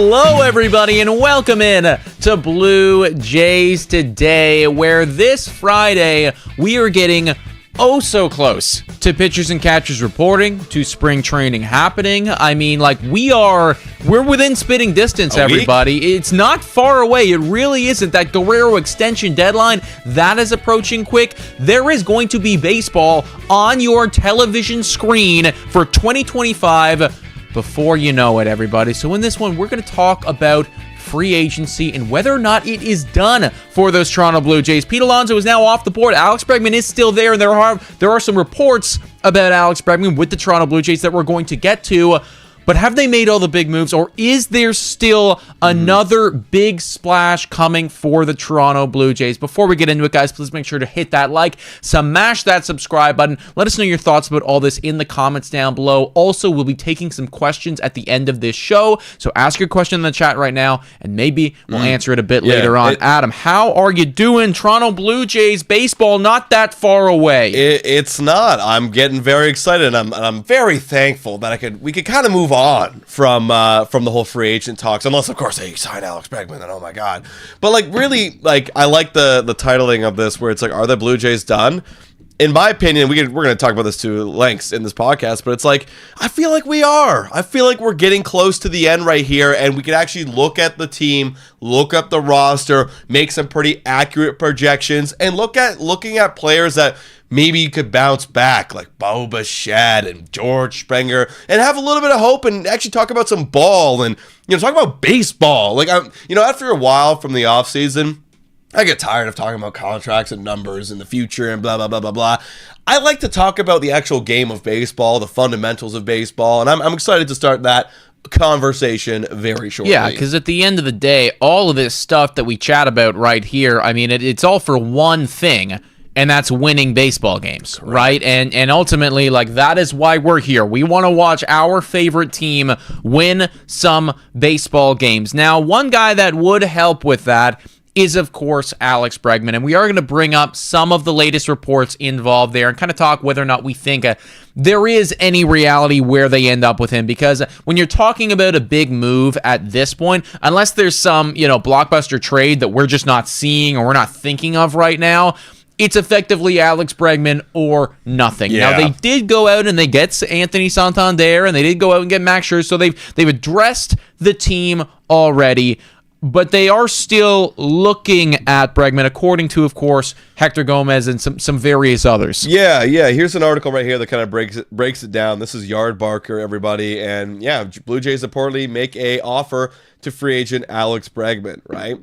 Hello, everybody, and welcome in to Blue Jays Today, where this Friday we are getting oh so close to pitchers and catchers reporting, to spring training happening. I mean, like, we're within spitting distance, everybody. It's not far away. It really isn't. That Guerrero extension deadline, that is approaching quick. There is going to be baseball on your television screen for 2025 before you know it, everybody. So in this one, we're going to talk about free agency and whether or not it is done for those Toronto Blue Jays. Pete Alonso is now off the board. Alex Bregman is still there, and there are some reports about Alex Bregman with the Toronto Blue Jays that we're going to get to. But have they made all the big moves, or is there still another big splash coming for the Toronto Blue Jays? Before we get into it, guys, please make sure to hit that like, smash that subscribe button. Let us know your thoughts about all this in the comments down below. Also, we'll be taking some questions at the end of this show, so ask your question in the chat right now, and maybe we'll answer it a bit later on. Adam, how are you doing? Toronto Blue Jays baseball not that far away. It's not. I'm getting very excited, and I'm very thankful that we could kind of move on from the whole free agent talks, unless of course they sign Alex Bregman, then oh my god. But I like the titling of this, where it's like, are the Blue Jays done? In my opinion, we're going to talk about this to lengths in this podcast, but it's like, I feel like we are. I feel like we're getting close to the end right here, and we can actually look at the team, look up the roster, make some pretty accurate projections, and looking at players that maybe you could bounce back, like Bo Bichette and George Springer, and have a little bit of hope and actually talk about some ball and, talk about baseball. Like, after a while from the offseason, I get tired of talking about contracts and numbers in the future and blah, blah, blah, blah, blah. I like to talk about the actual game of baseball, the fundamentals of baseball, and I'm excited to start that conversation very shortly. Yeah, because at the end of the day, all of this stuff that we chat about right here, I mean, it's all for one thing, and that's winning baseball games, correct, right? And ultimately, like, that is why we're here. We want to watch our favorite team win some baseball games. Now, one guy that would help with that is, of course, Alex Bregman. And we are going to bring up some of the latest reports involved there and kind of talk whether or not we think there is any reality where they end up with him. Because when you're talking about a big move at this point, unless there's some, blockbuster trade that we're just not seeing or we're not thinking of right now, it's effectively Alex Bregman or nothing. Yeah. Now, they did go out and they get Anthony Santander, and they did go out and get Max Scherzer, so they've addressed the team already. But they are still looking at Bregman, according to, of course, Hector Gomez and some various others. Yeah. Here's an article right here that kind of breaks it down. This is Yard Barker, everybody. And, Blue Jays reportedly make a offer to free agent Alex Bregman, right?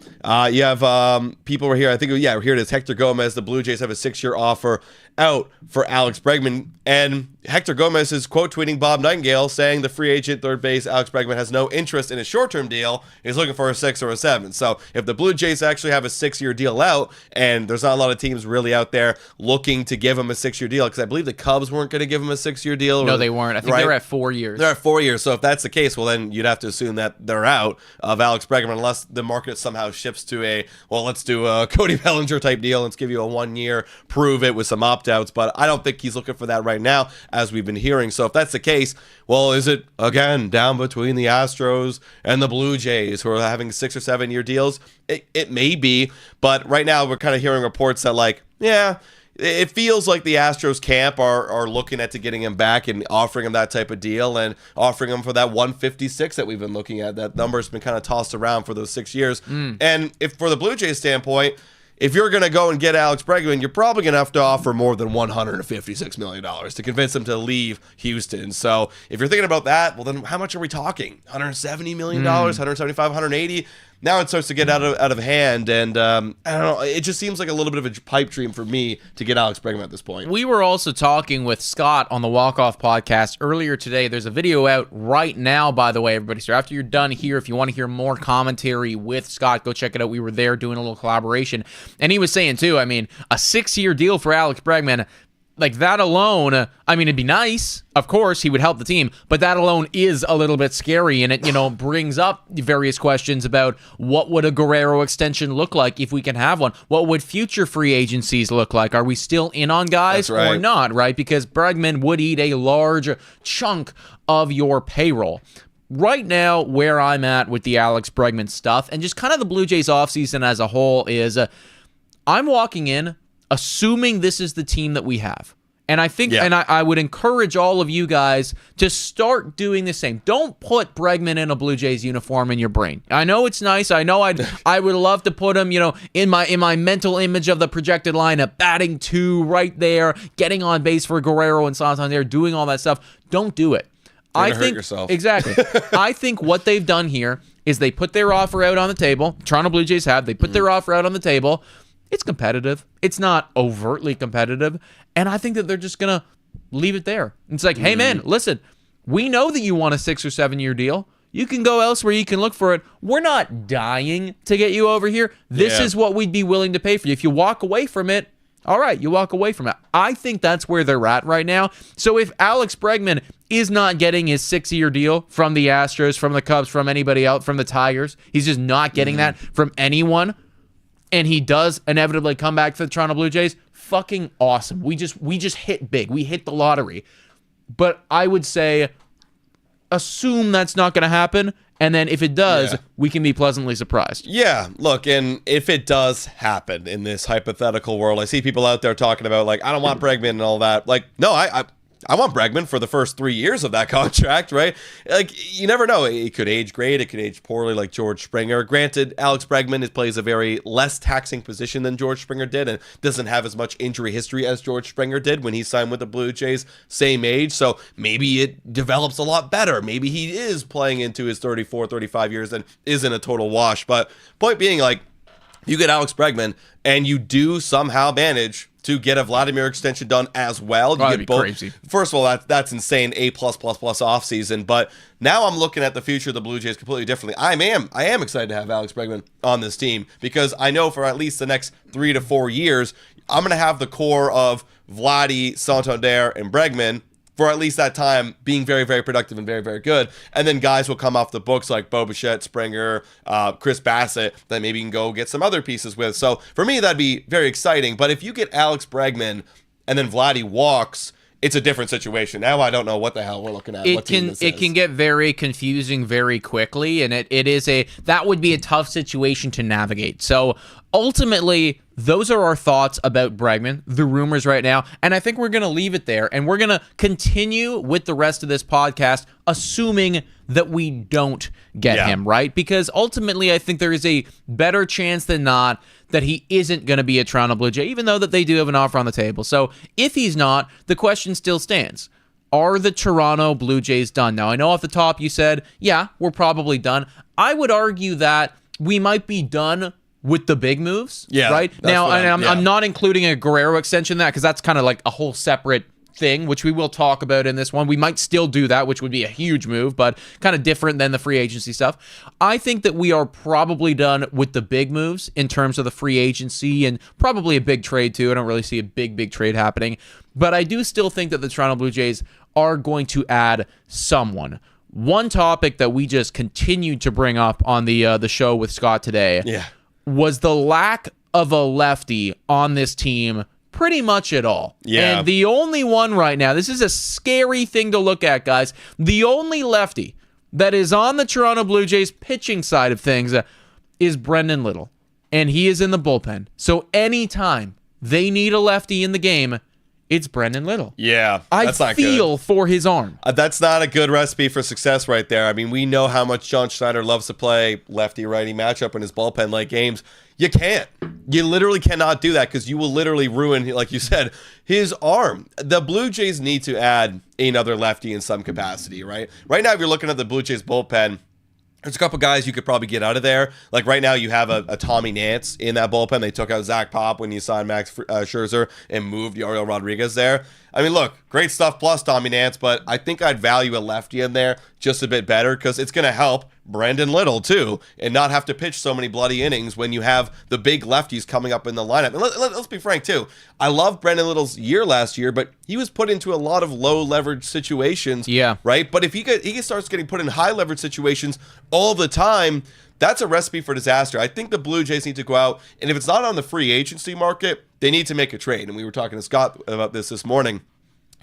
You have people right here. I think, here it is. Hector Gomez. The Blue Jays have a 6-year offer out for Alex Bregman. And Hector Gomez is quote tweeting Bob Nightingale, saying the free agent third base Alex Bregman has no interest in a short-term deal. He's looking for a 6 or a 7. So if the Blue Jays actually have a 6-year deal out, and there's not a lot of teams really out there looking to give him a 6-year deal, because I believe the Cubs weren't going to give him a 6-year deal. No, they weren't. I think they were at 4 years. They're at 4 years. So if that's the case, well, then you'd have to assume that they're out of Alex Bregman, unless the market somehow shifts to let's do a Cody Bellinger type deal. Let's give you a 1-year, prove it with some opt-outs. But I don't think he's looking for that right now, as we've been hearing. So if that's the case, well, is it, again, down between the Astros and the Blue Jays, who are having 6 or 7 year deals? It may be, but right now we're kind of hearing reports that, it feels like the Astros camp are looking at getting him back and offering him that type of deal and offering him for that 156 that we've been looking at. That number's been kind of tossed around for those 6 years. And if for the Blue Jays standpoint, if you're going to go and get Alex Bregman, you're probably going to have to offer more than $156 million to convince him to leave Houston. So if you're thinking about that, well, then how much are we talking? $170 million, $175, $180? Now it starts to get out of hand, and I don't know. It just seems like a little bit of a pipe dream for me to get Alex Bregman at this point. We were also talking with Scott on the Walk Off podcast earlier today. There's a video out right now, by the way, everybody. So after you're done here, if you want to hear more commentary with Scott, go check it out. We were there doing a little collaboration, and he was saying too, I mean, a 6-year deal for Alex Bregman, like that alone, I mean, it'd be nice. Of course, he would help the team, but that alone is a little bit scary, and it, brings up various questions about what would a Guerrero extension look like if we can have one? What would future free agencies look like? Are we still in on guys or not, right? Because Bregman would eat a large chunk of your payroll. right now, where I'm at with the Alex Bregman stuff and just kind of the Blue Jays offseason as a whole is I'm walking in assuming this is the team that we have. And I think, and I would encourage all of you guys to start doing the same. Don't put Bregman in a Blue Jays uniform in your brain. I know it's nice. I know I would love to put him, in my mental image of the projected lineup, batting 2 right there, getting on base for Guerrero and Santander, doing all that stuff. Don't do it. You're gonna hurt yourself. Exactly. I think what they've done here is they put their offer out on the table. Toronto Blue Jays have. They put their offer out on the table. It's competitive. It's not overtly competitive. And I think that they're just going to leave it there. It's like, hey, man, listen, we know that you want a 6 or 7 year deal. You can go elsewhere. You can look for it. We're not dying to get you over here. This is what we'd be willing to pay for you. If you walk away from it, all right, you walk away from it. I think that's where they're at right now. So if Alex Bregman is not getting his 6-year deal from the Astros, from the Cubs, from anybody else, from the Tigers, he's just not getting that from anyone, and he does inevitably come back to the Toronto Blue Jays, fucking awesome. We just hit big. We hit the lottery. But I would say assume that's not going to happen, and then if it does, we can be pleasantly surprised. Yeah, look, and if it does happen in this hypothetical world, I see people out there talking about, like, I don't want Bregman and all that. Like, no, I want Bregman for the first 3 years of that contract, right? Like, you never know. It could age great. It could age poorly like George Springer. Granted, Alex Bregman plays a very less taxing position than George Springer did and doesn't have as much injury history as George Springer did when he signed with the Blue Jays, same age. So maybe it develops a lot better. Maybe he is playing into his 34, 35 years and isn't a total wash. But point being, like, you get Alex Bregman and you do somehow manage to get a Vladimir extension done as well. You get both. Crazy. First of all, that's insane. A+++ offseason. But now I'm looking at the future of the Blue Jays completely differently. I am excited to have Alex Bregman on this team because I know for at least the next 3 to 4 years, I'm going to have the core of Vladdy, Santander, and Bregman for at least that time being very, very productive and very, very good. And then guys will come off the books like Bo Bichette, Springer, Chris Bassett that maybe you can go get some other pieces with. So for me, that'd be very exciting. But if you get Alex Bregman and then Vladdy walks, it's a different situation. Now I don't know what the hell we're looking at. It can get very confusing very quickly, and that would be a tough situation to navigate. So ultimately, those are our thoughts about Bregman, the rumors right now, and I think we're going to leave it there, and we're going to continue with the rest of this podcast, assuming that we don't get him, right? Because ultimately, I think there is a better chance than not that he isn't going to be a Toronto Blue Jay, even though that they do have an offer on the table. So if he's not, the question still stands. Are the Toronto Blue Jays done? Now, I know off the top you said, yeah, we're probably done. I would argue that we might be done with the big moves, right? Now, I'm not including a Guerrero extension in that because that's kind of like a whole separate thing, which we will talk about in this one. We might still do that, which would be a huge move, but kind of different than the free agency stuff. I think that we are probably done with the big moves in terms of the free agency and probably a big trade too. I don't really see a big trade happening, but I do still think that the Toronto Blue Jays are going to add someone. One topic that we just continued to bring up on the show with Scott today was the lack of a lefty on this team pretty much at all. Yeah. And the only one right now, this is a scary thing to look at, guys. The only lefty that is on the Toronto Blue Jays pitching side of things is Brendan Little. And he is in the bullpen. So anytime they need a lefty in the game, it's Brendan Little. Yeah, that's not good. I feel for his arm. That's not a good recipe for success right there. I mean, we know how much John Schneider loves to play lefty-righty matchup in his bullpen-like games. You can't. You literally cannot do that because you will literally ruin, like you said, his arm. The Blue Jays need to add another lefty in some capacity, right? Right now, if you're looking at the Blue Jays bullpen, there's a couple guys you could probably get out of there. Like right now, you have a Tommy Nance in that bullpen. They took out Zach Pop when you signed Max Scherzer and moved Yariel Rodriguez there. I mean, look, great stuff plus Tommy Nance, but I think I'd value a lefty in there just a bit better because it's going to help Brendan Little too and not have to pitch so many bloody innings when you have the big lefties coming up in the lineup. And let's be frank too. I love Brendan Little's year last year, but he was put into a lot of low leverage situations. Yeah. Right. But if he starts getting put in high leverage situations all the time, that's a recipe for disaster. I think the Blue Jays need to go out, and if it's not on the free agency market, they need to make a trade. And we were talking to Scott about this morning.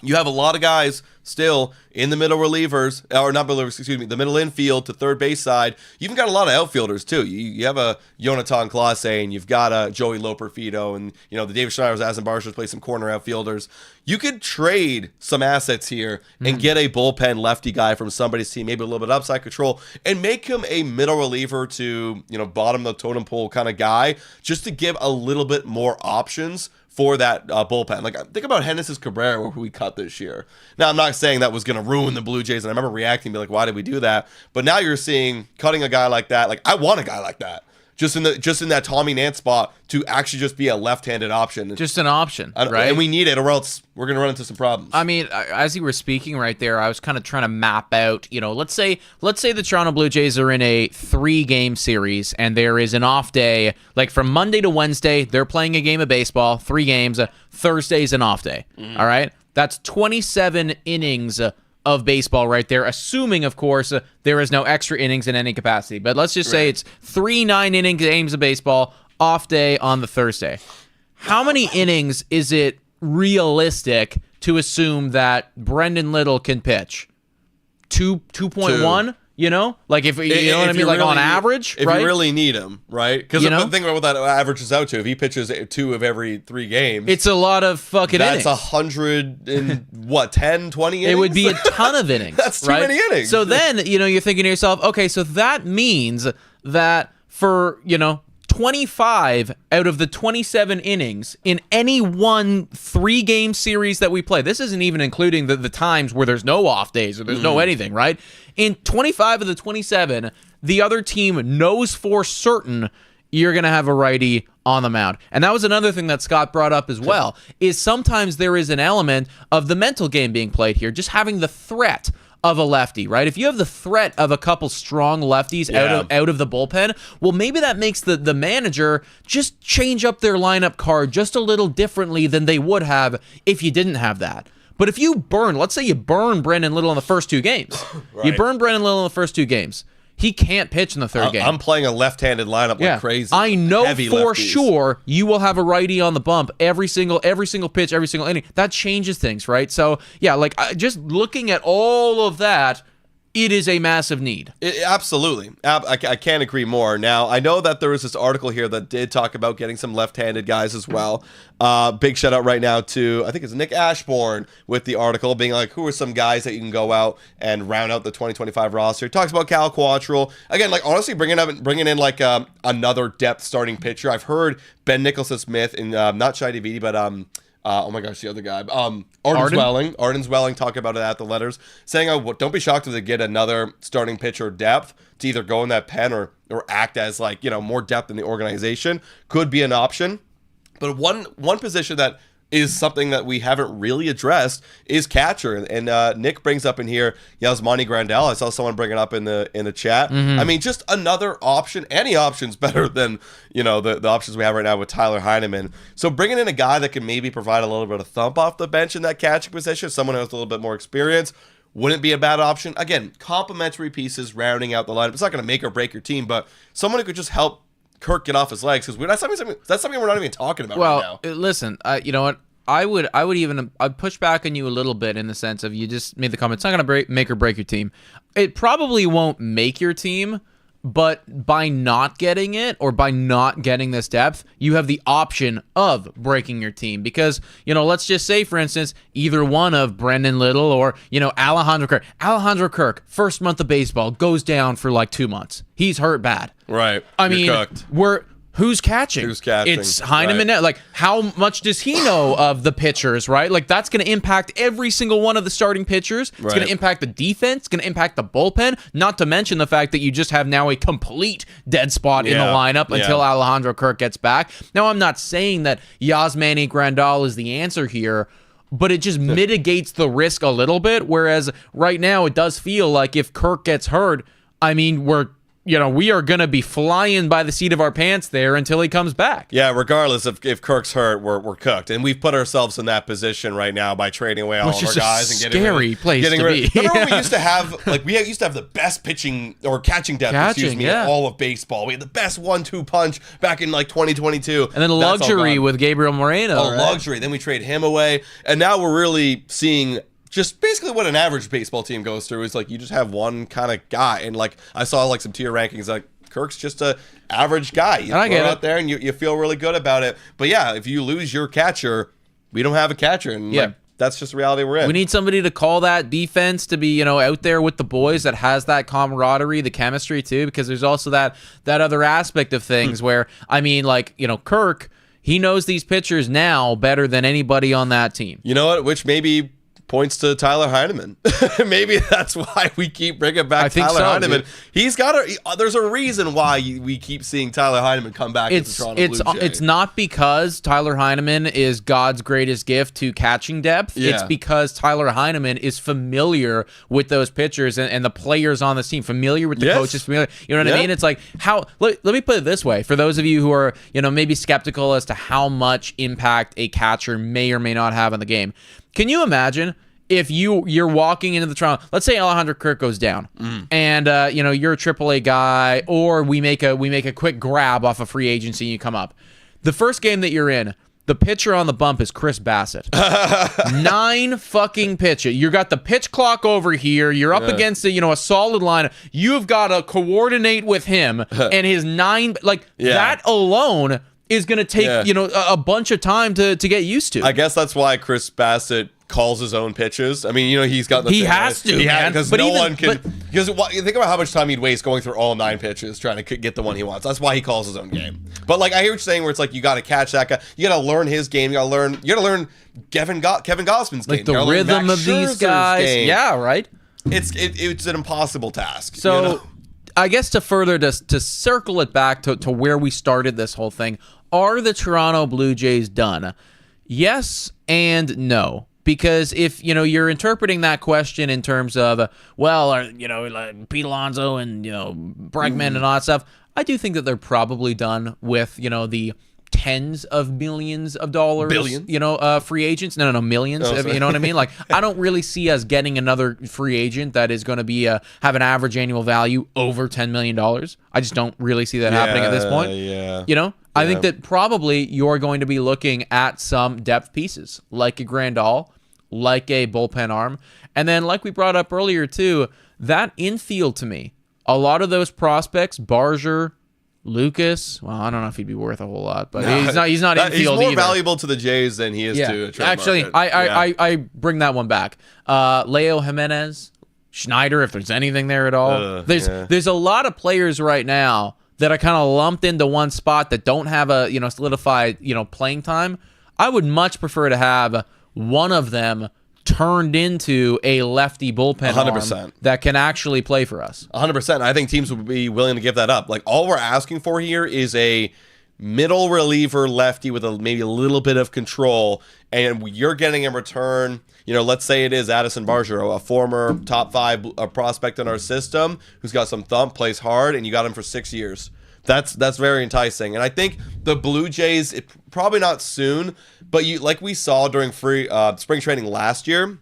You have a lot of guys still in the middle relievers, or not middle relievers, excuse me, the middle infield to third base side. You've even got a lot of outfielders too. You have a Jonathan Clase, and you've got a Joey Loperfido, and the David Schneiders, Aston Barshers play some corner outfielders. You could trade some assets here and get a bullpen lefty guy from somebody's team, maybe a little bit upside control, and make him a middle reliever to bottom of the totem pole kind of guy, just to give a little bit more options for that bullpen. Like, think about Genesis Cabrera, who we cut this year. Now, I'm not saying that was going to ruin the Blue Jays, and I remember reacting, be like, why did we do that? But now you're seeing cutting a guy like that. Like, I want a guy like that. Just in that Tommy Nance spot to actually just be a left-handed option. Just an option, right? And we need it, or else we're going to run into some problems. I mean, as you were speaking right there, I was kind of trying to map out, let's say the Toronto Blue Jays are in a 3-game series, and there is an off day, like from Monday to Wednesday, they're playing a game of baseball, 3 games, Thursday's an off day, all right? That's 27 innings of baseball right there, assuming, of course, there is no extra innings in any capacity. But let's just say it's 3 9-inning games of baseball, off day on the Thursday. How many innings is it realistic to assume that Brendan Little can pitch? 2.1? Like if you know what I mean, like really, on average, if right? you really need him, right? Because think about what that averages out to. If he pitches 2 of every 3 games, it's a lot of fucking innings. That's 100 and 10, 20 innings. It would be a ton of innings. That's too many innings. So then, you're thinking to yourself, okay, so that means that for 25 out of the 27 innings in any one 3-game series that we play. This isn't even including the times where there's no off days or there's no anything, right? In 25 of the 27, the other team knows for certain you're going to have a righty on the mound. And that was another thing that Scott brought up as well, is sometimes there is an element of the mental game being played here, just having the threat of a lefty, right? If you have the threat of a couple strong lefties out of the bullpen, well, maybe that makes the manager just change up their lineup card just a little differently than they would have if you didn't have that. But if you let's say you burn Brendan Little in the first 2 games. Right. You burn Brendan Little in the first 2 games. He can't pitch in the 3rd game. I'm playing a left-handed lineup like crazy. I know for sure you will have a righty on the bump every single pitch, every single inning. That changes things, right? So, just looking at all of that, it is a massive need. Absolutely. I can't agree more. Now, I know that there was this article here that did talk about getting some left-handed guys as well. Big shout out right now to, I think it's Nick Ashbourne with the article being like, who are some guys that you can go out and round out the 2025 roster. He talks about Cal Quantrill. Again, like honestly, bringing in like another depth starting pitcher. I've heard Ben Nicholson-Smith and not Shai Davidi, but oh my gosh, the other guy, Arden Zwelling talking about it at the letters, saying, don't be shocked if they get another starting pitcher depth to either go in that pen or act as like, more depth in the organization. Could be an option. But one position that is something that we haven't really addressed is catcher. And Nick brings up in here Yasmani Grandal. I saw someone bring it up in the chat. I mean, just another option. Any option's better than, the options we have right now with Tyler Heineman. So bringing in a guy that can maybe provide a little bit of thump off the bench in that catching position, someone who has a little bit more experience, wouldn't be a bad option. Again, complementary pieces rounding out the lineup. It's not going to make or break your team, but someone who could just help Kirk get off his legs, because that's something we're not even talking about right now. Well, listen, you know what? I'd push back on you a little bit in the sense of you just made the comment, it's not going to make or break your team. It probably won't make your team, but by not getting it or by not getting this depth, you have the option of breaking your team because, let's just say, for instance, either one of Brendan Little or, Alejandro Kirk. Alejandro Kirk, first month of baseball, goes down for like 2 months. He's hurt bad. Right. I mean, who's catching? It's Heineman. Right. Like, how much does he know of the pitchers, right? Like, that's going to impact every single one of the starting pitchers. It's going to impact the defense. It's going to impact the bullpen. Not to mention the fact that you just have now a complete dead spot in the lineup until Alejandro Kirk gets back. Now, I'm not saying that Yasmani Grandal is the answer here, but it just mitigates the risk a little bit, whereas right now it does feel like if Kirk gets hurt, I mean, we're we are going to be flying by the seat of our pants there until he comes back. Yeah, regardless of if Kirk's hurt, we're cooked. And we've put ourselves in that position right now by trading away all of our guys and getting scary place to be. Remember when we used to have the best pitching or catching depth, in all of baseball. We had the best 1-2 punch back in 2022. And then luxury with Gabriel Moreno. Oh, right? Luxury. Then we trade him away. And now we're really seeing just basically what an average baseball team goes through is you just have one kind of guy. And I saw some tier rankings, Kirk's just a average guy. You throw it out there and you feel really good about it. But yeah, if you lose your catcher, we don't have a catcher. And that's just the reality we're in. We need somebody to call that defense, to be, out there with the boys, that has that camaraderie, the chemistry too, because there's also that other aspect of things where, Kirk, he knows these pitchers now better than anybody on that team. You know what? Which maybe points to Tyler Heineman. Maybe that's why we keep bringing back Tyler Heineman. Dude. He's got there's a reason why we keep seeing Tyler Heineman come back to the Toronto Blue Jays. It's not because Tyler Heineman is God's greatest gift to catching depth. Yeah. It's because Tyler Heineman is familiar with those pitchers and the players on this team, familiar with the coaches, familiar. You know what I mean? It's let me put it this way. For those of you who are, maybe skeptical as to how much impact a catcher may or may not have on the game, can you imagine if you're walking into the Toronto, let's say Alejandro Kirk goes down, and you're a AAA guy, or we make a quick grab off a free agency and you come up. The first game that you're in, the pitcher on the bump is Chris Bassett. 9 fucking pitches. You got the pitch clock over here. You're up against a solid line. You've got to coordinate with him and his 9. That alone is going to take a bunch of time to get used to. I guess that's why Chris Bassett calls his own pitches. I mean, he's got the he has to, man. Because no one can. Because think about how much time he'd waste going through all 9 pitches trying to get the one he wants. That's why he calls his own game. But I hear what you're saying, where it's you got to catch that guy. You got to learn his game. You got to learn Kevin Gausman's game. The rhythm of these guys. Game. Yeah, right. It's an impossible task. So, I guess to circle it back to where we started this whole thing. Are the Toronto Blue Jays done? Yes and no. Because if you're interpreting that question in terms of Pete Alonso and Bregman and all that stuff, I do think that they're probably done with the tens of millions of dollars, free agents. No, millions. You know what I mean? I don't really see us getting another free agent that is going to be have an average annual value over $10 million. I just don't really see that happening at this point. Yeah. I think that probably you're going to be looking at some depth pieces, like a Grandal, like a bullpen arm. And then, like we brought up earlier, too, that infield to me, a lot of those prospects, Barger, Lucas, well, I don't know if he'd be worth a whole lot, but he's not infield He's more either. Valuable to the Jays than he is to a trade Actually, market. I bring that one back. Leo Jimenez, Schneider, if there's anything there at all. There's a lot of players right now that are kind of lumped into one spot that don't have a solidified playing time. I would much prefer to have one of them turned into a lefty bullpen 100%. arm that can actually play for us. 100%. I think teams would be willing to give that up. All we're asking for here is a middle reliever lefty with maybe a little bit of control, and you're getting in return, let's say it is Addison Barger, a former top 5 prospect in our system who's got some thump, plays hard, and you got him for 6 years. That's very enticing. And I think the Blue Jays, probably not soon, but like we saw during spring training last year,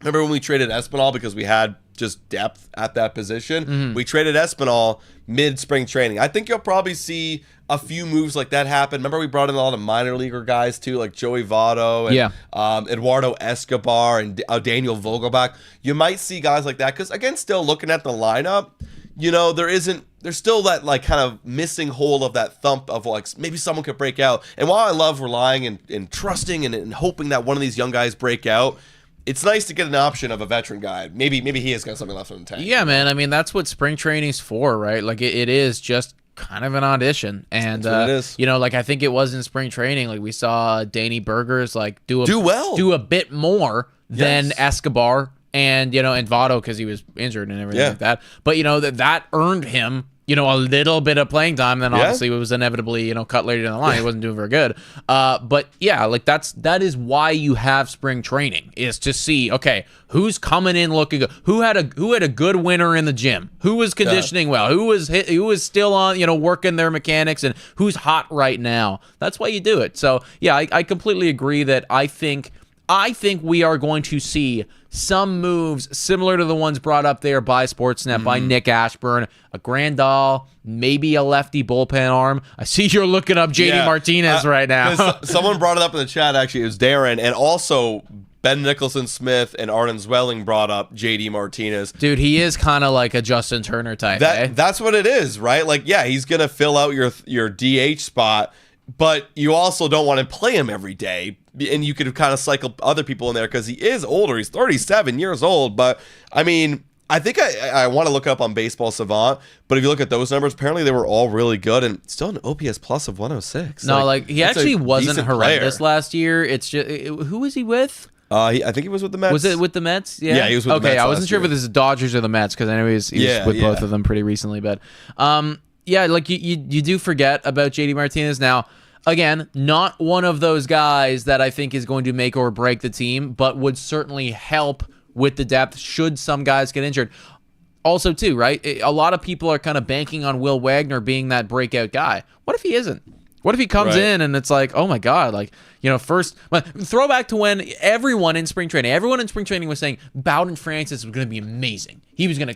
remember when we traded Espinal because we had just depth at that position? We traded Espinal mid-spring training. I think you'll probably see a few moves like that happen. Remember we brought in a lot of minor leaguer guys too, like Joey Votto and Eduardo Escobar and Daniel Vogelbach. You might see guys like that because, again, still looking at the lineup, there's still that kind of missing hole of that thump of maybe someone could break out. And while I love relying and trusting and hoping that one of these young guys break out, it's nice to get an option of a veteran guy. Maybe he has got something left in the tank. Yeah, man. I mean, that's what spring training's for, right? It is just kind of an audition. And that's what it is. I think it was in spring training. We saw Danny Burgers do a bit more than Escobar and and Votto because he was injured and everything like that. But that earned him a little bit of playing time. Then obviously it was inevitably, cut later down the line. He wasn't doing very good. But yeah, like that is why you have spring training, is to see, okay, who's coming in looking good, who had a good winter in the gym, who was conditioning well, who was still on, working their mechanics, and who's hot right now. That's why you do it. So yeah, I completely agree that I think we are going to see some moves similar to the ones brought up there by Sportsnet, by Nick Ashburn, a Grandal, maybe a lefty bullpen arm. I see you're looking up JD Martinez right now. Someone brought it up in the chat, actually. It was Darren, and also Ben Nicholson-Smith and Arden Zwelling brought up JD Martinez. Dude, he is kind of like a Justin Turner type. That's what it is, right? Like, yeah, he's going to fill out your DH spot, but you also don't want to play him every day. And you could kind of cycle other people in there because he is older. He's 37 years old. But, I mean, I think I want to look up on Baseball Savant. But if you look at those numbers, apparently they were all really good. And still an OPS plus of 106. No, he actually wasn't horrendous last year. It's just, who was he with? I think he was with the Mets. Was it with the Mets? Yeah, he was with the Mets. Okay, I wasn't sure if it was the Dodgers or the Mets because I know he was with both of them pretty recently. But, yeah, like you do forget about JD Martinez now. Again, not one of those guys that I think is going to make or break the team, but would certainly help with the depth should some guys get injured. Also, too, right? A lot of people are kind of banking on Will Wagner being that breakout guy. What if he isn't? What if he comes in and it's like, oh my God, like, first, throwback to when everyone in spring training was saying Bowden Francis was going to be amazing. He was going to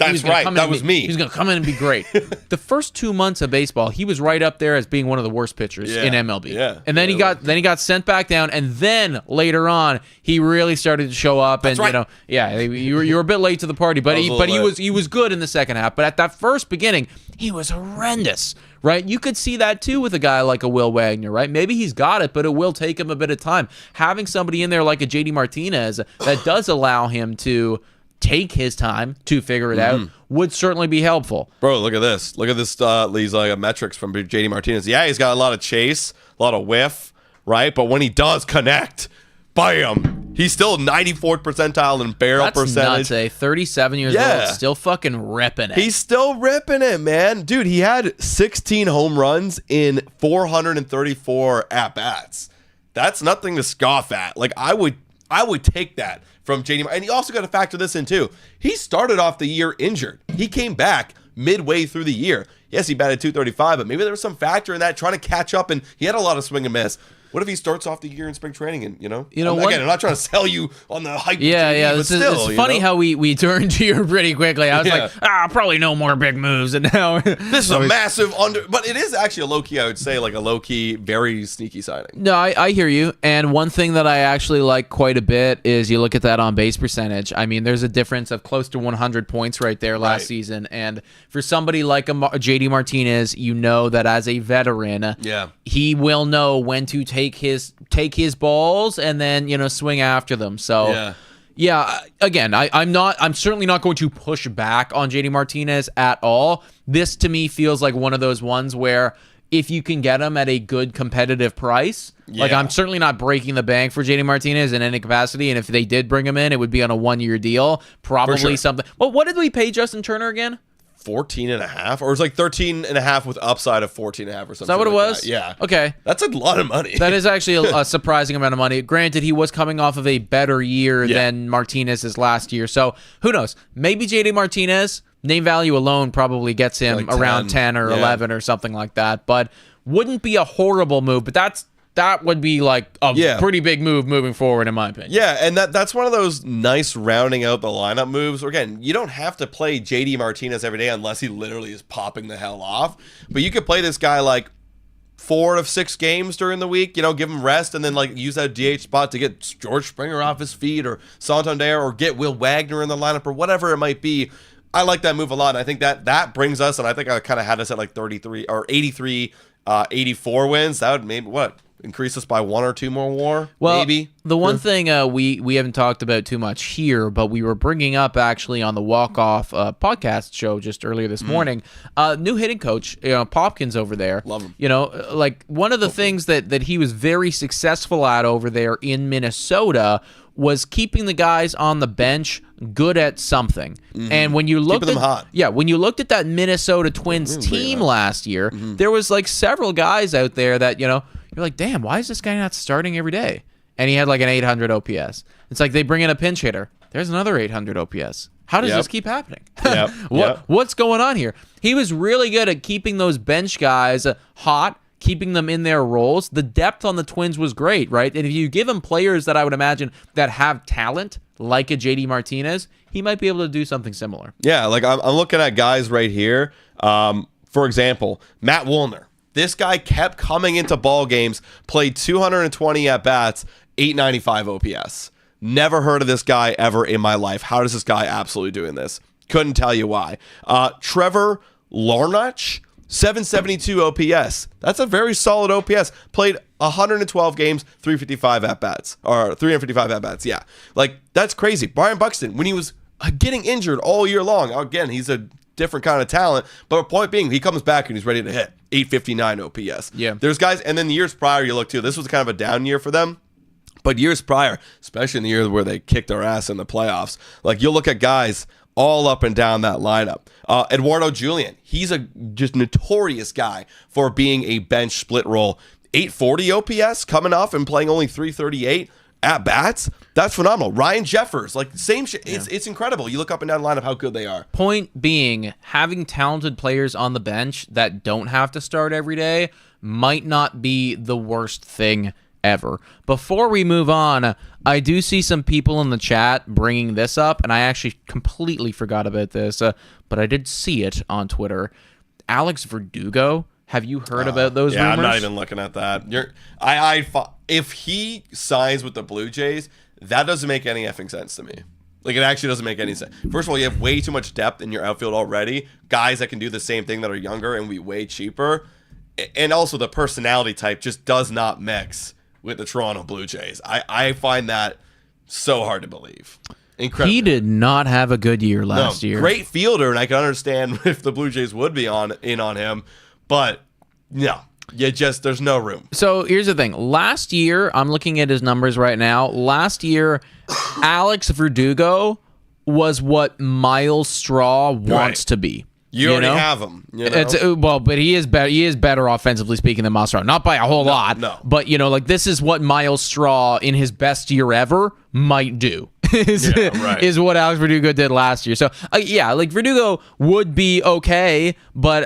come in and be great. The first 2 months of baseball, he was right up there as being one of the worst pitchers in MLB. Yeah. And then he got sent back down, and then later on he really started to show up. And you were a bit late to the party, but he was good in the second half. But at that first beginning, he was horrendous. Right? You could see that too with a guy like a Will Wagner, right? Maybe he's got it, but it will take him a bit of time. Having somebody in there like a JD Martinez that does allow him to take his time to figure it out would certainly be helpful. Bro, look at this. Look at this. These metrics from JD Martinez. Yeah, he's got a lot of chase, a lot of whiff, right? But when he does connect, bam! He's still 94th percentile in barrel percentage. That's nuts, 37 years old, still fucking ripping it. He's still ripping it, man. Dude, he had 16 home runs in 434 at-bats. That's nothing to scoff at. Like, I would take that from JD. And you also got to factor this in, too. He started off the year injured. He came back midway through the year. Yes, he batted 235, but maybe there was some factor in that, trying to catch up, and he had a lot of swing and miss. What if he starts off the year in spring training and, again, I'm not trying to sell you on the hype. Yeah. It's funny how we turned to you pretty quickly. I was like, probably no more big moves. And now this is a massive but it is actually a low-key, I would say, like a low-key, very sneaky signing. No, I hear you. And one thing that I actually like quite a bit is you look at that on base percentage. I mean, there's a difference of close to 100 points right there last season. And for somebody like a JD Martinez, that as a veteran, he will know when to take his balls and then swing after them. So again, I'm certainly not going to push back on JD Martinez at all. This to me feels like one of those ones where if you can get him at a good competitive price, like I'm certainly not breaking the bank for JD Martinez in any capacity. And if they did bring him in, it would be on a 1-year deal, probably something. Well, what did we pay Justin Turner again? 14.5, or it was like 13.5 with upside of 14.5 or something. Is that what it was? Yeah. Okay. That's a lot of money. That is actually a surprising amount of money. Granted, he was coming off of a better year than Martinez's last year. So who knows? Maybe JD Martinez, name value alone probably gets him like around 10 or 11 or something like that. But wouldn't be a horrible move. But that would be like a pretty big move moving forward, in my opinion. Yeah, and that's one of those nice rounding out the lineup moves. Again, you don't have to play JD Martinez every day unless he literally is popping the hell off. But you could play this guy like 4 of 6 games during the week, give him rest, and then like use that DH spot to get George Springer off his feet or Santander, or get Will Wagner in the lineup, or whatever it might be. I like that move a lot. And I think that brings us, and I think I kind of had us at like 33 or 83, 84 wins. That would maybe increase us by 1 or 2 more WAR, maybe. The one thing we haven't talked about too much here, but we were bringing up actually on the walk-off podcast show just earlier this morning, new hitting coach, Popkins over there. Love him. Like one of the things that he was very successful at over there in Minnesota was keeping the guys on the bench good at something. And when you looked Keeping them hot. Yeah, when you looked at that Minnesota Twins team last year, there was like several guys out there that, you're like, damn, why is this guy not starting every day? And he had like an 800 OPS. It's like they bring in a pinch hitter. There's another 800 OPS. How does this keep happening? What's going on here? He was really good at keeping those bench guys hot, keeping them in their roles. The depth on the Twins was great, right? And if you give him players that I would imagine that have talent, like a JD Martinez, he might be able to do something similar. Yeah, like I'm looking at guys right here. For example, Matt Woolner. This guy kept coming into ball games, played 220 at-bats, 895 OPS. Never heard of this guy ever in my life. How does this guy absolutely doing this? Couldn't tell you why. Trevor Larnach, 772 OPS. That's a very solid OPS. Played 112 games, 355 at-bats. Or 355 at-bats, yeah. Like, that's crazy. Brian Buxton, when he was getting injured all year long, again, he's a different kind of talent, but point being, he comes back and he's ready to hit 859 OPS. Yeah. There's guys, and then the years prior, you look too, this was kind of a down year for them. But years prior, especially in the year where they kicked our ass in the playoffs, like you'll look at guys all up and down that lineup. Eduardo Julian, he's a just notorious guy for being a bench split roll. 840 OPS coming off and playing only 338 at bats. That's phenomenal. Ryan Jeffers, like same shit. Yeah. It's incredible. You look up and down the lineup how good they are. Point being, having talented players on the bench that don't have to start every day might not be the worst thing ever. Before we move on, I do see some people in the chat bringing this up, and I actually completely forgot about this, but I did see it on Twitter. Alex Verdugo, have you heard about those rumors? I'm not even looking at that. If he signs with the Blue Jays, that doesn't make any effing sense to me. Like, it actually doesn't make any sense. First of all, you have way too much depth in your outfield already. Guys that can do the same thing that are younger and be way cheaper. And also the personality type just does not mix with the Toronto Blue Jays. I find that so hard to believe. Incredible. He did not have a good year last year. Great fielder, and I can understand if the Blue Jays would be in on him, but no. There's no room. So here's the thing. Last year, I'm looking at his numbers right now. Last year, Alex Verdugo was what Miles Straw wants to be. You already have him. But he is better. He is better offensively speaking than Miles Straw. Not by a whole lot. No. But like this is what Miles Straw in his best year ever might do. Is what Alex Verdugo did last year. So like Verdugo would be okay, but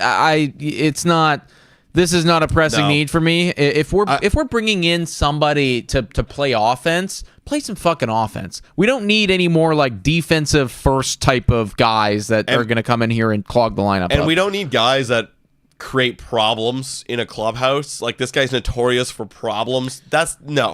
it's not. This is not a pressing need for me. If we're bringing in somebody to play offense, play some fucking offense. We don't need any more like defensive first type of guys that are going to come in here and clog the lineup. And we don't need guys that create problems in a clubhouse. Like this guy's notorious for problems.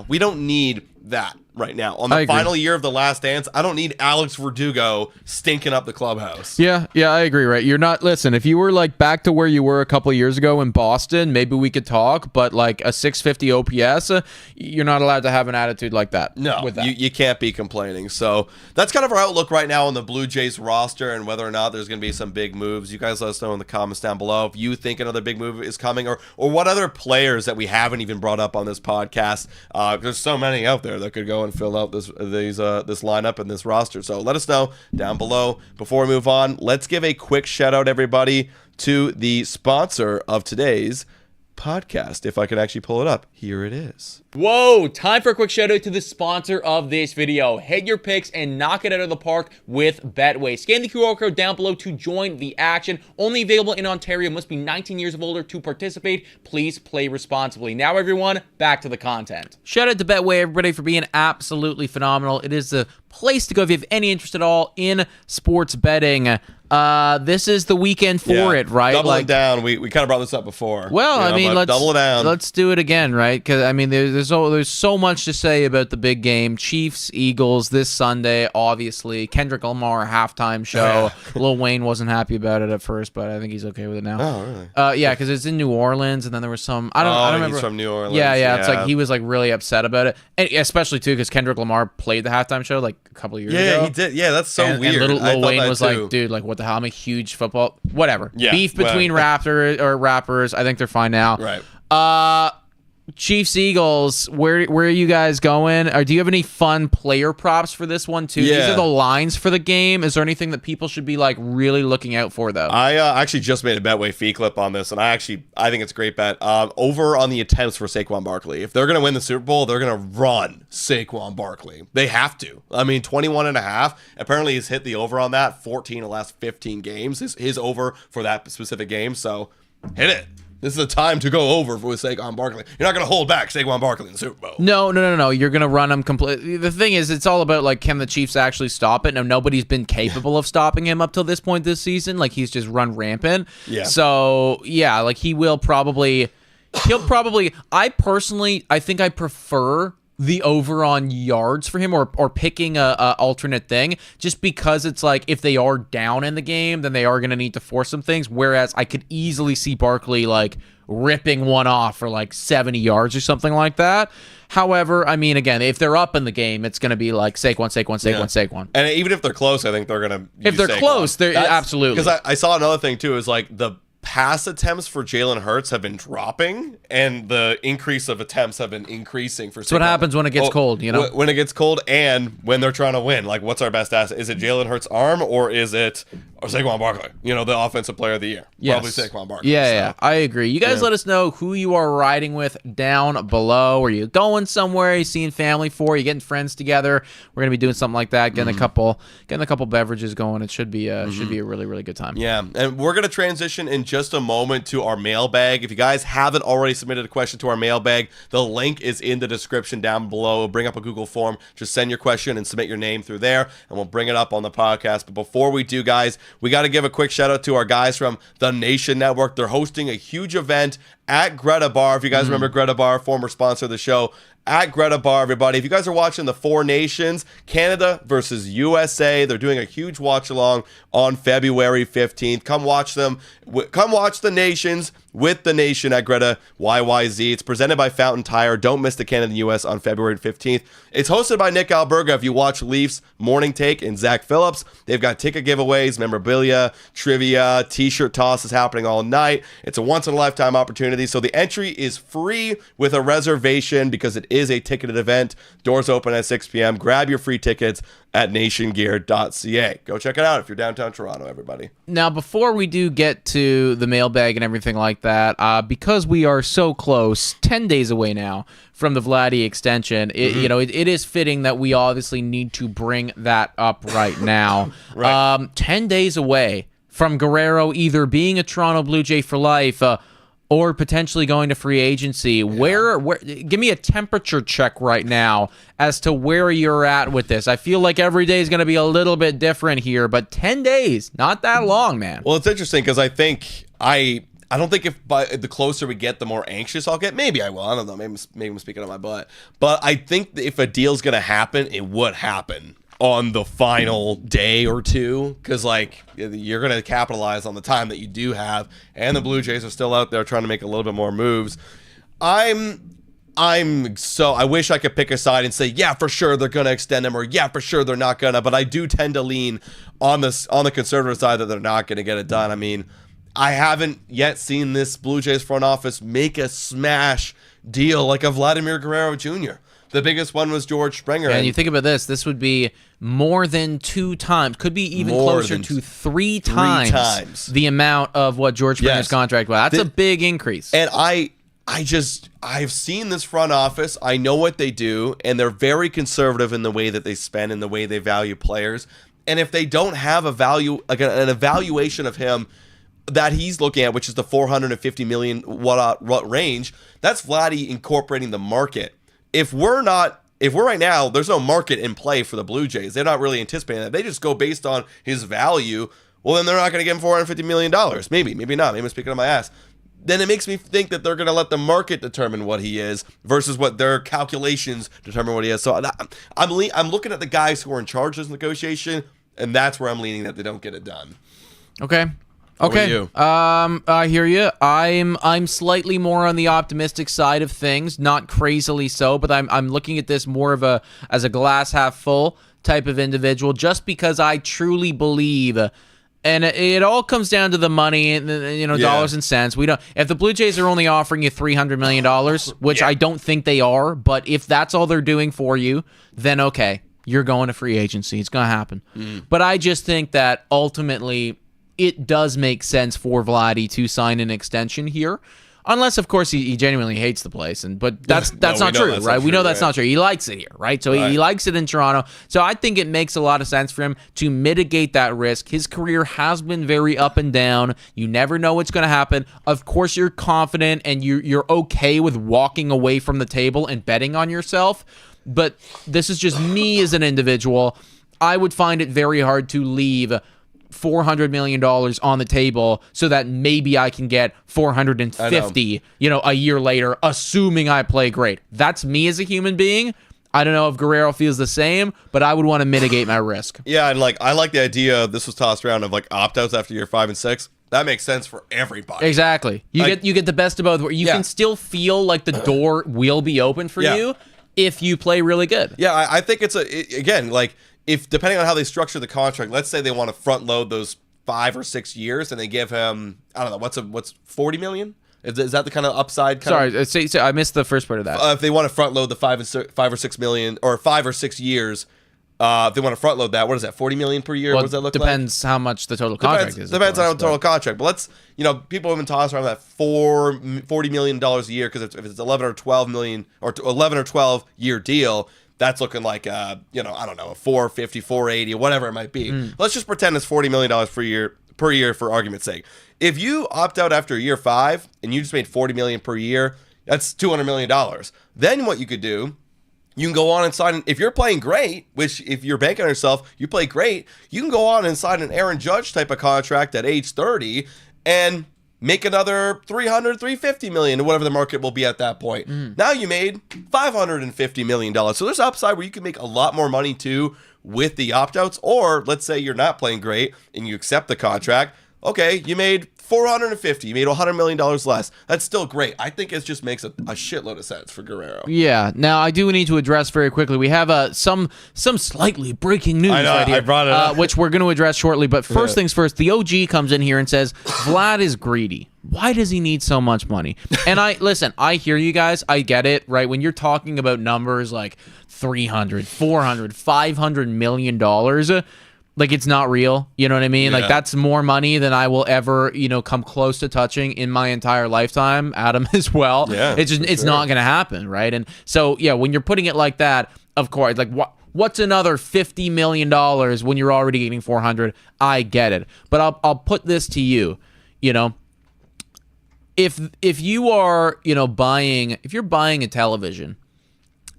We don't need that right now. On the final year of The Last Dance, I don't need Alex Verdugo stinking up the clubhouse. Yeah, I agree, right? You're not, listen, if you were like back to where you were a couple of years ago in Boston, maybe we could talk, but like a 650 OPS, you're not allowed to have an attitude like that. No, with that. You can't be complaining. So that's kind of our outlook right now on the Blue Jays roster and whether or not there's going to be some big moves. You guys let us know in the comments down below if you think another big move is coming or what other players that we haven't even brought up on this podcast. There's so many out there that could go and fill out this lineup and this roster. So let us know down below. Before we move on, let's give a quick shout out, everybody, to the sponsor of today's podcast. If I can actually pull it up, here it is. Whoa, time for a quick shout out to the sponsor of this video. Hit your picks and knock it out of the park with Betway. Scan the QR code down below to join the action. Only available in Ontario. Must be 19 years of older to participate. Please play responsibly. Now, everyone, back to the content. Shout out to Betway, everybody, for being absolutely phenomenal. It is the place to go if you have any interest at all in sports betting. This is the weekend for it, right? Doubling down. We kind of brought this up before. Well, I mean, let's double it down. Let's do it again, right? Because I mean, there's so much to say about the big game. Chiefs, Eagles this Sunday, obviously. Kendrick Lamar halftime show. Lil Wayne wasn't happy about it at first, but I think he's okay with it now. Oh, really? Yeah, because it's in New Orleans, and then there was some. I don't remember. He's from New Orleans. Yeah. It's like he was like really upset about it, and especially too because Kendrick Lamar played the halftime show like a couple of years ago. Yeah, he did. Yeah, that's so weird. And Lil Wayne was like, dude, like what the hell? I'm a huge football. Whatever. Yeah, beef between rappers. I think they're fine now. Right. Chiefs Eagles, where are you guys going? Or do you have any fun player props for this one too? Yeah. These are the lines for the game. Is there anything that people should be like really looking out for though? I actually just made a Betway fee clip on this, and I think it's a great bet. Over on the attempts for Saquon Barkley. If they're going to win the Super Bowl, they're going to run Saquon Barkley. They have to. I mean, 21.5. Apparently, he's hit the over on that 14 of the last 15 games. His over for that specific game. So hit it. This is the time to go over with Saquon Barkley. You're not going to hold back Saquon Barkley in the Super Bowl. No. You're going to run him completely. The thing is, it's all about, like, can the Chiefs actually stop it? Now, nobody's been capable of stopping him up till this point this season. Like, he's just run rampant. Yeah. So, yeah, like, he'll probably, I think I prefer the over on yards for him or picking a alternate thing just because it's like if they are down in the game, then they are going to need to force some things. Whereas I could easily see Barkley like ripping one off for like 70 yards or something like that. However, I mean, again, if they're up in the game, it's going to be like Saquon. And even if they're close, I think they're going to If they're close, they're absolutely. Because I saw another thing too, is like the pass attempts for Jalen Hurts have been dropping, and the increase of attempts have been increasing for. So what happens when it gets cold? You know, when it gets cold, and when they're trying to win. Like, what's our best asset? Is it Jalen Hurts' arm, or is it Saquon Barkley? You know, the offensive player of the year. Yes. Probably Saquon Barkley. Yeah, I agree. You guys let us know who you are riding with down below. Are you going somewhere? Are you seeing family for? Are you getting friends together? We're gonna be doing something like that. Getting a couple beverages going. It should be a really, really good time. Yeah, and we're gonna transition in just a moment to our mailbag. If you guys haven't already submitted a question to our mailbag, the link is in the description down below. We'll bring up a Google form. Just send your question and submit your name through there, and we'll bring it up on the podcast. But before we do, guys, we got to give a quick shout out to our guys from the Nation Network. They're hosting a huge event at Greta Bar. If you guys remember Greta Bar, former sponsor of the show, at Greta Bar, everybody. If you guys are watching the Four Nations, Canada versus USA, they're doing a huge watch along on February 15th. Come watch them. Come watch the Nations with the Nation at Greta YYZ. It's presented by Fountain Tire. Don't miss the Canada US on February 15th. It's hosted by Nick Alberga. If you watch Leafs Morning Take and Zach Phillips, they've got ticket giveaways, memorabilia, trivia, t-shirt tosses happening all night. It's a once-in-a-lifetime opportunity. So the entry is free with a reservation because it is a ticketed event. Doors open at 6 p.m. Grab your free tickets at nationgear.ca. Go check it out if you're downtown Toronto, everybody. Now, before we do get to the mailbag and everything like that, because we are so close, 10 days away now from the Vladdy extension, it is fitting that we obviously need to bring that up right now. Right. 10 days away from Guerrero either being a Toronto Blue Jay for life or potentially going to free agency. Yeah. Where give me a temperature check right now as to where you're at with this. I feel like every day is going to be a little bit different here, but 10 days, not that long, man. Well, it's interesting because I think I don't think if the closer we get, the more anxious I'll get. Maybe I will. I don't know. Maybe I'm speaking on my butt. But I think if a deal's going to happen, it would happen on the final day or two, because like you're going to capitalize on the time that you do have, and the Blue Jays are still out there trying to make a little bit more moves. I wish I could pick a side and say, yeah, for sure they're going to extend him, or yeah, for sure they're not going to, but I do tend to lean on the conservative side that they're not going to get it done. I mean, I haven't yet seen this Blue Jays front office make a smash deal like a Vladimir Guerrero Jr. The biggest one was George Springer. And you think about this would be more than 2 times, could be even closer to 3 times the amount of what George Springer's contract was. That's a big increase. And I've seen this front office. I know what they do, and they're very conservative in the way that they spend and the way they value players. And if they don't have a value, like an evaluation of him that he's looking at, which is the $450 million range, that's Vladdy incorporating the market. If we're right now, there's no market in play for the Blue Jays. They're not really anticipating that. They just go based on his value. Well, then they're not going to give him $450 million. Maybe not. Maybe I'm speaking on my ass. Then it makes me think that they're going to let the market determine what he is versus what their calculations determine what he is. So I'm looking at the guys who are in charge of this negotiation, and that's where I'm leaning that they don't get it done. Okay. I hear you. I'm slightly more on the optimistic side of things, not crazily so, but I'm looking at this more of as a glass half full type of individual, just because I truly believe And it all comes down to the money, and dollars and cents. We don't. If the Blue Jays are only offering you $300 million, which I don't think they are, but if that's all they're doing for you, then okay, you're going to free agency. It's going to happen. But I just think that ultimately it does make sense for Vladdy to sign an extension here. Unless, of course, he genuinely hates the place, but that's not true, right? We know that's not true. He likes it here, right? So he likes it in Toronto. So I think it makes a lot of sense for him to mitigate that risk. His career has been very up and down. You never know what's going to happen. Of course, you're confident and you're okay with walking away from the table and betting on yourself. But this is just me as an individual. I would find it very hard to leave $400 million on the table so that maybe I can get 450, a year later, assuming I play great. That's me as a human being. I don't know if Guerrero feels the same, but I would want to mitigate my risk. Yeah, and I like the idea, this was tossed around, of opt-outs after year 5 and 6. That makes sense for everybody. Exactly. You get the best of both. You can still feel like the door will be open for you if you play really good. Yeah, I think if depending on how they structure the contract, let's say they want to front load those 5 or 6 years and they give him, I don't know, what's 40 million? Is that the kind of upside? Sorry, I missed the first part of that. If they want to front load the 5 or 6 million or 5 or 6 years, if they want to front load that, what is that, 40 million per year? Well, what does that look depends how much the total contract is. Depends on the total contract. But let's, people have been tossing around that $40 million a year because if it's 11 or 12 million or 11 or 12 year deal, that's looking like, I don't know, a 450, 480, whatever it might be. Let's just pretend it's $40 million per year for argument's sake. If you opt out after year 5 and you just made $40 million per year, that's $200 million. Then what you could do, you can go on and sign, if you're playing great, which if you're banking on yourself, you play great, you can go on and sign an Aaron Judge type of contract at age 30 and make another 300, 350 million, or whatever the market will be at that point. Now you made $550 million. So there's upside where you can make a lot more money too with the opt-outs. Or let's say you're not playing great and you accept the contract. Okay, you made 450, you made $100 million less. That's still great. I think it just makes a shitload of sense for Guerrero. Yeah. Now, I do need to address very quickly. We have some slightly breaking news right here, I brought it up. which we're going to address shortly. But first things first, the OG comes in here and says, Vlad is greedy. Why does he need so much money? And I hear you guys. I get it, right? When you're talking about numbers like $300, $400, $500 million, like, it's not real. You know what I mean? Like, that's more money than I will ever, come close to touching in my entire lifetime. Adam as well. Yeah, it's not going to happen, right? And so, when you're putting it like that, of course, like, what's another $50 million when you're already getting 400? I get it. But I'll put this to you, if you are, buying a television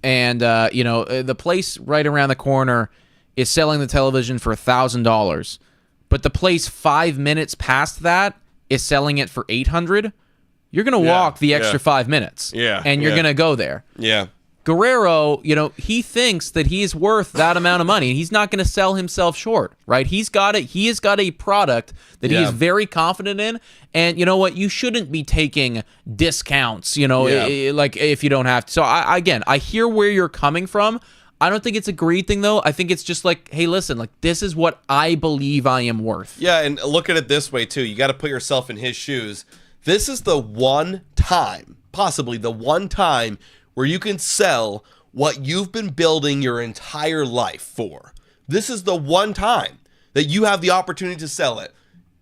and, the place right around the corner is selling the television for $1,000, but the place 5 minutes past that is selling it for $800, you're going to walk the extra 5 minutes. And you're going to go there. Yeah. Guerrero, he thinks that he is worth that amount of money. He's not going to sell himself short, right? He has got a product that he is very confident in. And you know what? You shouldn't be taking discounts, like if you don't have to. So I hear where you're coming from. I don't think it's a greed thing, though. I think it's just like, hey, listen, like, this is what I believe I am worth. Yeah, and look at it this way, too. You got to put yourself in his shoes. This is the one time, possibly the one time, where you can sell what you've been building your entire life for. This is the one time that you have the opportunity to sell it.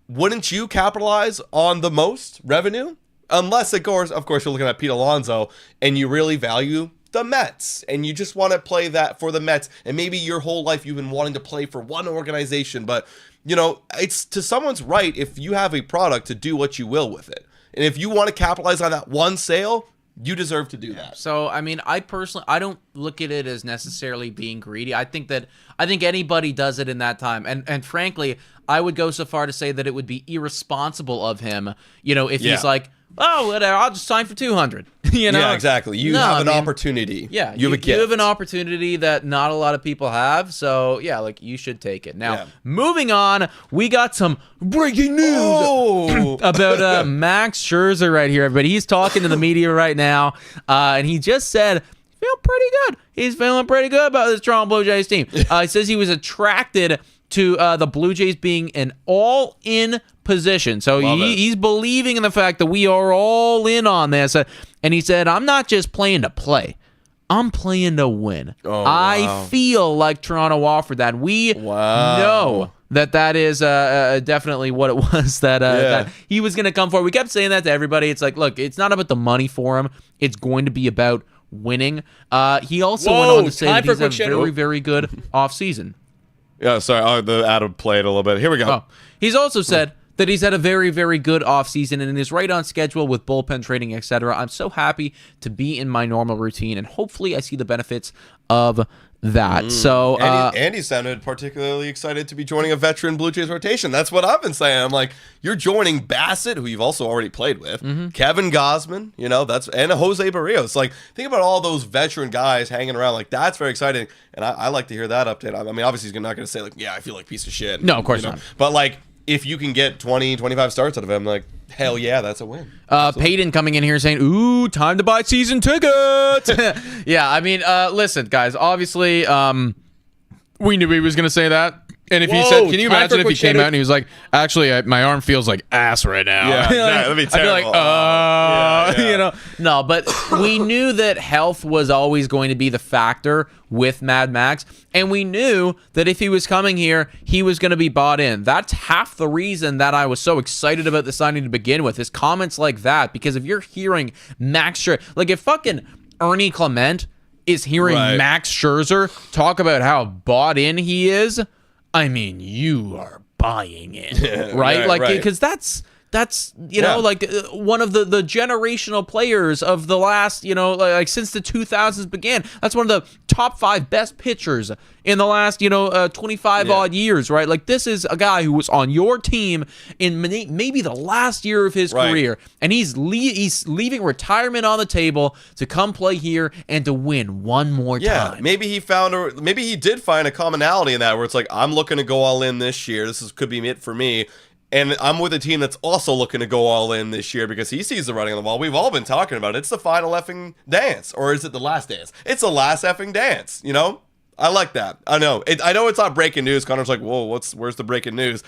Wouldn't you capitalize on the most revenue? Unless, of course, you're looking at Pete Alonso and you really value the Mets and you just want to play that for the Mets, and maybe your whole life you've been wanting to play for one organization, but it's to someone's right if you have a product to do what you will with it. And if you want to capitalize on that one sale, you deserve to do that. So, I mean, I don't look at it as necessarily being greedy. I think anybody does it in that time. And frankly, I would go so far to say that it would be irresponsible of him, if he's like, oh, whatever, I'll just sign for 200. Yeah, exactly. You have an opportunity. Yeah, you have a gift. You have an opportunity that not a lot of people have. So, yeah, like, you should take it. Now, moving on, we got some breaking news about Max Scherzer right here. But he's talking to the media right now, and he just said, feel pretty good. He's feeling pretty good about this Toronto Blue Jays team. He says he was attracted to the Blue Jays being an all-in position. So he's believing in the fact that we are all in on this. And he said, I'm not just playing to play. I'm playing to win. I feel like Toronto offered that. We know that is definitely what it was that he was going to come for. We kept saying that to everybody. It's like, look, it's not about the money for him. It's going to be about winning. He also went on to say that he's a very, very good offseason. Yeah, sorry. The ad played a little bit. Here we go. He's also said that he's had a very, very good offseason and is right on schedule with bullpen training, etc. I'm so happy to be in my normal routine, and hopefully I see the benefits of that. So Andy sounded particularly excited to be joining a veteran Blue Jays rotation. That's what I've been saying. I'm like, you're joining Bassett, who you've also already played with, Kevin Gausman, and Jose Barrios. Like, think about all those veteran guys hanging around. Like, that's very exciting, and I like to hear that update. I mean, obviously he's not going to say like, yeah, I feel like a piece of shit. No, of course not. But like, if you can get 20, 25 starts out of him, like, hell yeah, that's a win. Peyton coming in here saying, ooh, time to buy season tickets. Yeah, I mean, listen, guys, obviously, we knew he was going to say that. And if he said, can you imagine if he came out and he was like, actually, my arm feels like ass right now. Yeah, that'd be terrible. I'd be like, No, but we knew that health was always going to be the factor with Mad Max. And we knew that if he was coming here, he was going to be bought in. That's half the reason that I was so excited about the signing to begin with, is comments like that. Because if you're hearing Max Scherzer, like if fucking Ernie Clement is hearing Max Scherzer talk about how bought in he is, I mean, you are buying it, right? Like, because that's like one of the generational players of the last, like since the 2000s began. That's one of the top 5 best pitchers in the last, 25 odd years, right? Like, this is a guy who was on your team in maybe the last year of his career, and he's leaving retirement on the table to come play here and to win one more time. Maybe he did find a commonality in that, where it's like, I'm looking to go all in this year. Could be it for me. And I'm with a team that's also looking to go all in this year because he sees the writing on the wall. We've all been talking about it. It's the final effing dance. Or is it the last dance? It's the last effing dance, I like that. I know. I know it's not breaking news. Connor's like, whoa, where's the breaking news?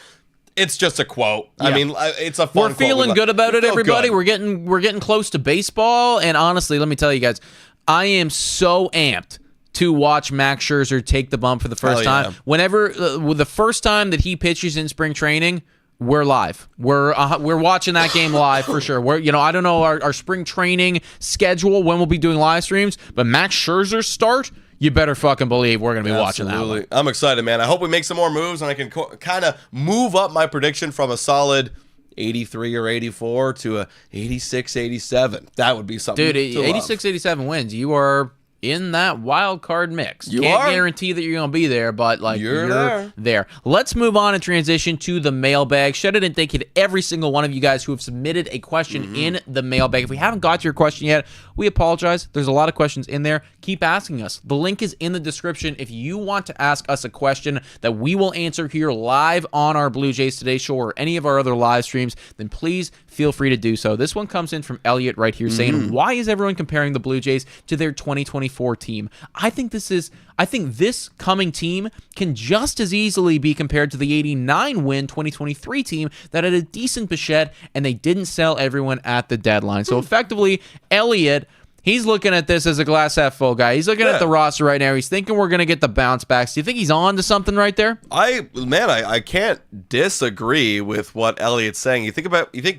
It's just a quote. Yeah. I mean, it's a fun We're feeling good about it, everybody. Good. We're getting close to baseball. And honestly, let me tell you guys, I am so amped to watch Max Scherzer take the bump for the first time. Whenever the first time that he pitches in spring training, we're live. We're watching that game live for sure. I don't know our spring training schedule when we'll be doing live streams, but Max Scherzer's start, you better fucking believe we're going to be watching that one. I'm excited, man. I hope we make some more moves and I can kind of move up my prediction from a solid 83 or 84 to a 86, 87. That would be something. Dude, 86, 87 wins. You are in that wild card mix. Can't guarantee that you're going to be there, but like you're there. Let's move on and transition to the mailbag. Shout out and thank you to every single one of you guys who have submitted a question in the mailbag. If we haven't got to your question yet, we apologize. There's a lot of questions in there. Keep asking us. The link is in the description. If you want to ask us a question that we will answer here live on our Blue Jays Today show or any of our other live streams, then please feel free to do so. This one comes in from Elliot right here saying, why is everyone comparing the Blue Jays to their 2024 team? I think this coming team can just as easily be compared to the 89-win 2023 team that had a decent Bichette and they didn't sell everyone at the deadline. So effectively, Elliot, he's looking at this as a glass half full guy. He's looking at the roster right now. He's thinking we're going to get the bounce backs. Do you think he's on to something right there? I can't disagree with what Elliot's saying. You think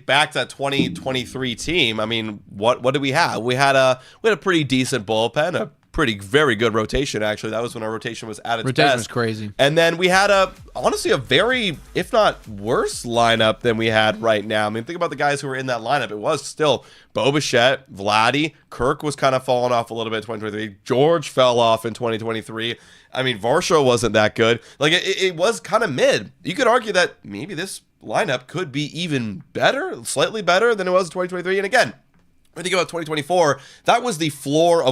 back to that 2023 team. I mean, what did we have? We had a pretty decent bullpen, a very good rotation, actually. That was when our rotation was at its best. Rotation was crazy. And then we had honestly a very, if not worse lineup than we had right now. I mean, think about the guys who were in that lineup. It was still Bo Bichette, Vladdy, Kirk was kind of falling off a little bit in 2023. George fell off in 2023. I mean, Varsho wasn't that good. Like, it was kind of mid. You could argue that maybe this lineup could be even better, slightly better than it was in 2023. And again, when you think about 2024, that was the floor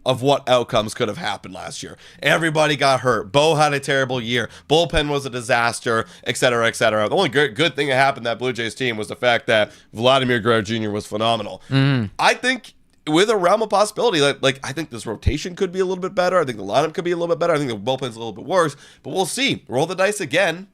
of what outcomes could have happened last year. Everybody got hurt. Bo had a terrible year. Bullpen was a disaster, et cetera, et cetera. The only good thing that happened to that Blue Jays team was the fact that Vladimir Guerrero Jr. was phenomenal. I think with a realm of possibility. Like I think this rotation could be a little bit better. I think the lineup could be a little bit better. I think the bullpen's a little bit worse. But we'll see. Roll the dice again.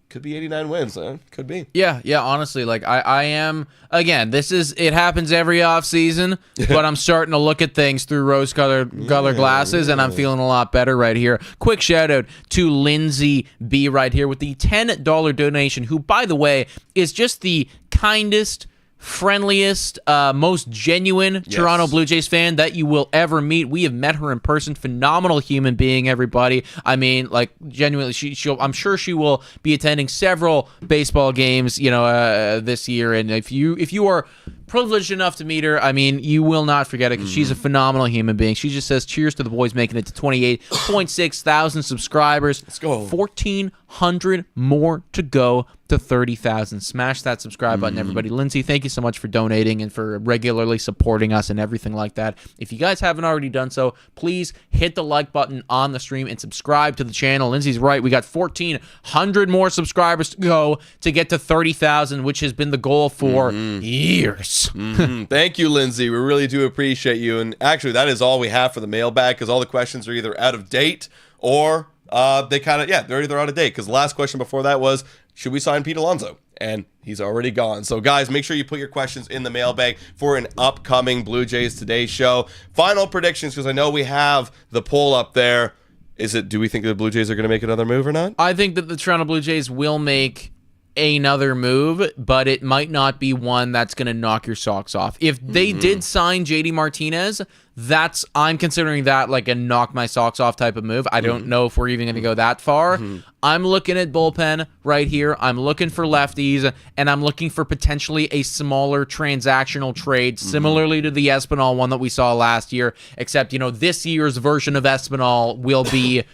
Could be 89 wins. Could be. Yeah. Honestly, like I am. Again, it happens every offseason, but I'm starting to look at things through rose-colored glasses, and I'm feeling a lot better right here. Quick shout out to Lindsay B right here with the $10 donation, who, by the way, is just the kindest, friendliest, most genuine Toronto Blue Jays fan that you will ever meet. We have met her in person. Phenomenal human being, everybody. I mean, like, genuinely, I'm sure she will be attending several baseball games, this year. And if you are privileged enough to meet her, I mean, you will not forget it, because she's a phenomenal human being. She just says, cheers to the boys making it to 28.6 thousand subscribers. Let's go. 1,400 more to go to 30,000. Smash that subscribe button, everybody. Lindsay, thank you so much for donating and for regularly supporting us and everything like that. If you guys haven't already done so, please hit the like button on the stream and subscribe to the channel. Lindsay's right. We got 1,400 more subscribers to go to get to 30,000, which has been the goal for years. Thank you, Lindsay. We really do appreciate you. And actually, that is all we have for the mailbag, because all the questions are either out of date or they're either out of date. Because the last question before that was, should we sign Pete Alonso? And he's already gone. So, guys, make sure you put your questions in the mailbag for an upcoming Blue Jays Today show. Final predictions, because I know we have the poll up there. Do we think the Blue Jays are going to make another move or not? I think that the Toronto Blue Jays will make another move, but it might not be one that's going to knock your socks off. If they did sign JD Martinez, I'm considering that like a knock my socks off type of move. I don't know if we're even going to go that far. I'm looking at bullpen right here. I'm looking for lefties, and I'm looking for potentially a smaller transactional trade, similarly to the Espinal one that we saw last year, except, this year's version of Espinal will be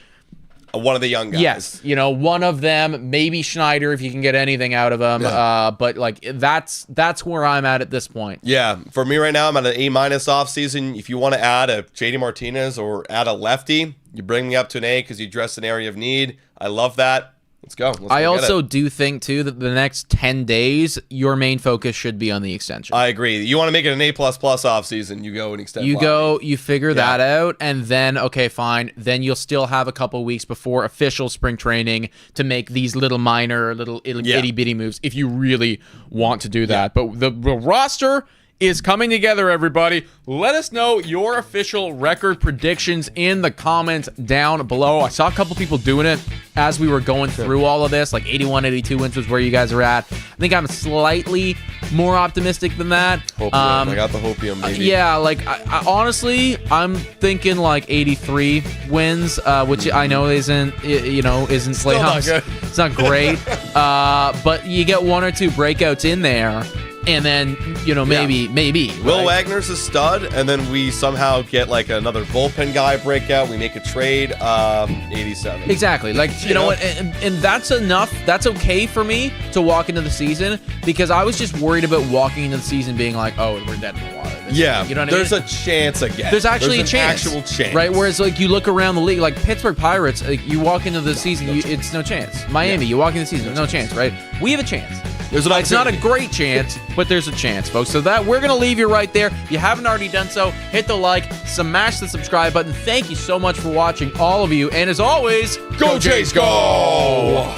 one of the young guys. Yes, one of them, maybe Schneider if you can get anything out of him. But like that's where I'm at this point. Yeah, for me right now, I'm at an A- off season. If you want to add a JD Martinez or add a lefty, you bring me up to an A because you address an area of need. I love that. Let's go. I also do think, too, that the next 10 days, your main focus should be on the extension. I agree. You want to make it an A++ offseason, you go and extend. You figure that out, and then, okay, fine. Then you'll still have a couple weeks before official spring training to make these little minor, itty-bitty moves if you really want to do that. But the roster is coming together, everybody. Let us know your official record predictions in the comments down below. I saw a couple people doing it as we were going through all of this, like 81, 82 wins was where you guys are at. I think I'm slightly more optimistic than that. Hopium. I got the hopium, baby. Yeah, like, I honestly, I'm thinking like 83 wins, which I know isn't playoffs. It's not great. But you get one or two breakouts in there. And then, maybe. Will Wagner's a stud, and then we somehow get like another bullpen guy breakout. We make a trade, 87. Exactly. Like, you know what? And that's enough. That's okay for me to walk into the season, because I was just worried about walking into the season being like, oh, we're dead in the water. You know what I mean? There's a chance again. There's actually an a chance. Actual chance. Right? Whereas, like, you look around the league, like Pittsburgh Pirates, like, you walk into the season, it's no chance. Miami, you walk into the season, no chance, right? We have a chance. It's not a great chance, but there's a chance, folks. So that we're going to leave you right there. If you haven't already done so, hit the like, smash the subscribe button. Thank you so much for watching, all of you. And as always, go Jays, go!